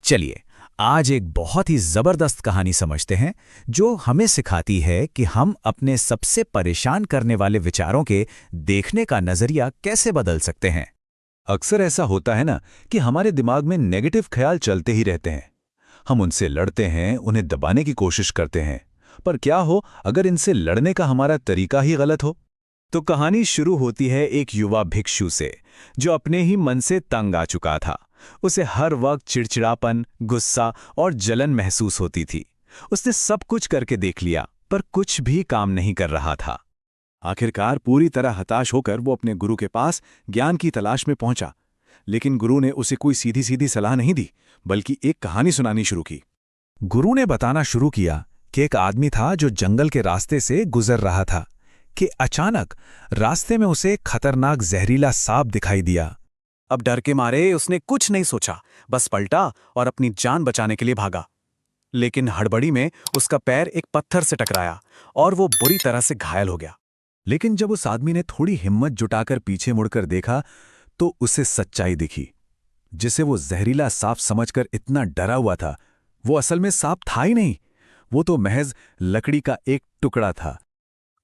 चलिए आज एक बहुत ही जबरदस्त कहानी समझते हैं जो हमें सिखाती है कि हम अपने सबसे परेशान करने वाले विचारों के देखने का नजरिया कैसे बदल सकते हैं। अक्सर ऐसा होता है ना कि हमारे दिमाग में नेगेटिव ख्याल चलते ही रहते हैं। हम उनसे लड़ते हैं, उन्हें दबाने की कोशिश करते हैं। पर क्या हो अगर इनसे लड़ने का हमारा तरीका ही गलत हो? तो कहानी शुरू होती है एक युवा भिक्षु से जो अपने ही मन से तंग आ चुका था। उसे हर वक्त चिड़चिड़ापन, गुस्सा और जलन महसूस होती थी। उसने सब कुछ करके देख लिया पर कुछ भी काम नहीं कर रहा था। आखिरकार पूरी तरह हताश होकर वो अपने गुरु के पास ज्ञान की तलाश में पहुंचा। लेकिन गुरु ने उसे कोई सीधी सीधी सलाह नहीं दी, बल्कि एक कहानी सुनानी शुरू की। गुरु ने बताना शुरू किया कि एक आदमी था जो जंगल के रास्ते से गुजर रहा था कि अचानक रास्ते में उसे एक खतरनाक जहरीला सांप दिखाई दिया। अब डर के मारे उसने कुछ नहीं सोचा, बस पलटा और अपनी जान बचाने के लिए भागा। लेकिन हड़बड़ी में उसका पैर एक पत्थर से टकराया और वो बुरी तरह से घायल हो गया। लेकिन जब उस आदमी ने थोड़ी हिम्मत जुटाकर पीछे मुड़कर देखा तो उसे सच्चाई दिखी। जिसे वो जहरीला सांप समझकर इतना डरा हुआ था, वो असल में सांप था ही नहीं, वो तो महज लकड़ी का एक टुकड़ा था।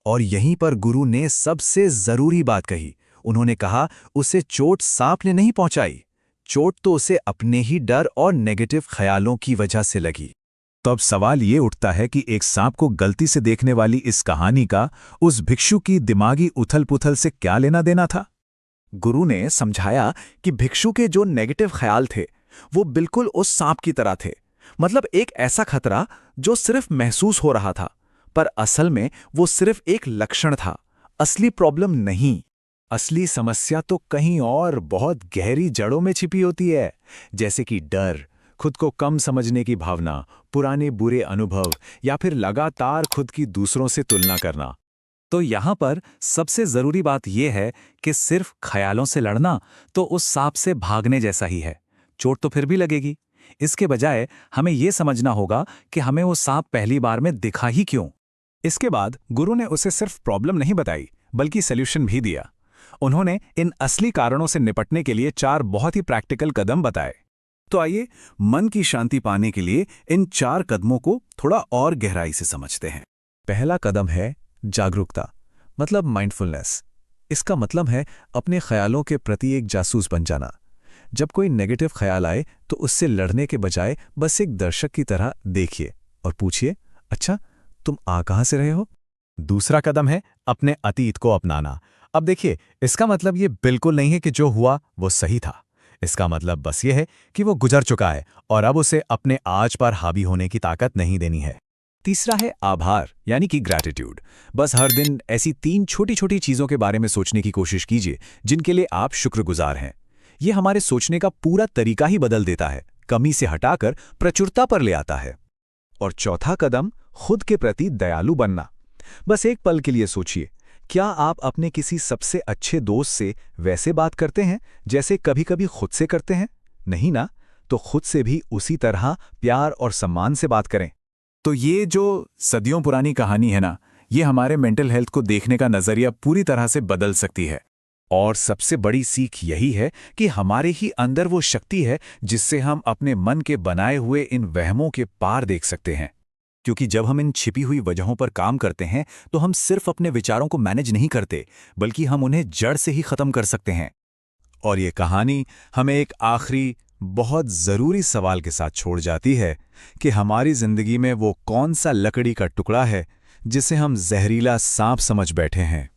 और यहीं पर गुरु ने सबसे जरूरी बात कही। उन्होंने कहा उसे चोट सांप ने नहीं पहुंचाई, चोट तो उसे अपने ही डर और नेगेटिव ख्यालों की वजह से लगी। तो अब सवाल ये उठता है कि एक सांप को गलती से देखने वाली इस कहानी का उस भिक्षु की दिमागी उथल-पुथल से क्या लेना देना था? गुरु ने समझाया कि भिक्षु के जो नेगेटिव ख्याल थे वो बिल्कुल उस सांप की तरह थे। मतलब एक ऐसा खतरा जो सिर्फ महसूस हो रहा था, पर असल में वो सिर्फ एक लक्षण था, असली प्रॉब्लम नहीं। असली समस्या तो कहीं और बहुत गहरी जड़ों में छिपी होती है, जैसे कि डर, खुद को कम समझने की भावना, पुराने बुरे अनुभव या फिर लगातार खुद की दूसरों से तुलना करना। तो यहाँ पर सबसे जरूरी बात यह है कि सिर्फ ख्यालों से लड़ना तो उस सांप से भागने जैसा ही है। चोट तो फिर भी लगेगी। इसके बजाय हमें यह समझना होगा कि हमें वो सांप पहली बार में दिखा ही क्यों। इसके बाद गुरु ने उसे सिर्फ प्रॉब्लम नहीं बताई बल्कि सॉल्यूशन भी दिया। उन्होंने इन असली कारणों से निपटने के लिए 4 बहुत ही प्रैक्टिकल कदम बताए। तो आइए मन की शांति पाने के लिए इन 4 कदमों को थोड़ा और गहराई से समझते हैं। पहला कदम है जागरूकता, मतलब माइंडफुलनेस। इसका मतलब है अपने ख्यालों के प्रति एक जासूस बन जाना। जब कोई नेगेटिव ख्याल आए तो उससे लड़ने के बजाय बस एक दर्शक की तरह देखिए और पूछिए, अच्छा तुम आ कहां से रहे हो? दूसरा कदम है अपने अतीत को अपनाना। अब देखिए, इसका मतलब ये बिल्कुल नहीं है कि जो हुआ वो सही था। इसका मतलब बस ये है कि वो गुजर चुका है और अब उसे अपने आज पर हावी होने की ताकत नहीं देनी है। तीसरा है आभार, यानी कि ग्रैटिट्यूड। बस हर दिन ऐसी 3 छोटी छोटी चीजों के बारे में सोचने की कोशिश कीजिए जिनके लिए आप शुक्रगुजार हैं। ये हमारे सोचने का पूरा तरीका ही बदल देता है, कमी से हटाकर प्रचुरता पर ले आता है। और चौथा कदम खुद के प्रति दयालु बनना। बस एक पल के लिए सोचिए, क्या आप अपने किसी सबसे अच्छे दोस्त से वैसे बात करते हैं जैसे कभी-कभी खुद से करते हैं? नहीं ना? तो खुद से भी उसी तरह प्यार और सम्मान से बात करें। तो ये जो सदियों पुरानी कहानी है ना, ये हमारे मेंटल हेल्थ को देखने का नजरिया पूरी तरह से बदल सकती है। और सबसे बड़ी सीख यही है कि हमारे ही अंदर वो शक्ति है जिससे हम अपने मन के बनाए हुए इन वहमों के पार देख सकते हैं। क्योंकि जब हम इन छिपी हुई वजहों पर काम करते हैं तो हम सिर्फ अपने विचारों को मैनेज नहीं करते, बल्कि हम उन्हें जड़ से ही खत्म कर सकते हैं। और ये कहानी हमें एक आखिरी बहुत जरूरी सवाल के साथ छोड़ जाती है कि हमारी जिंदगी में वो कौन सा लकड़ी का टुकड़ा है जिसे हम जहरीला सांप समझ बैठे हैं।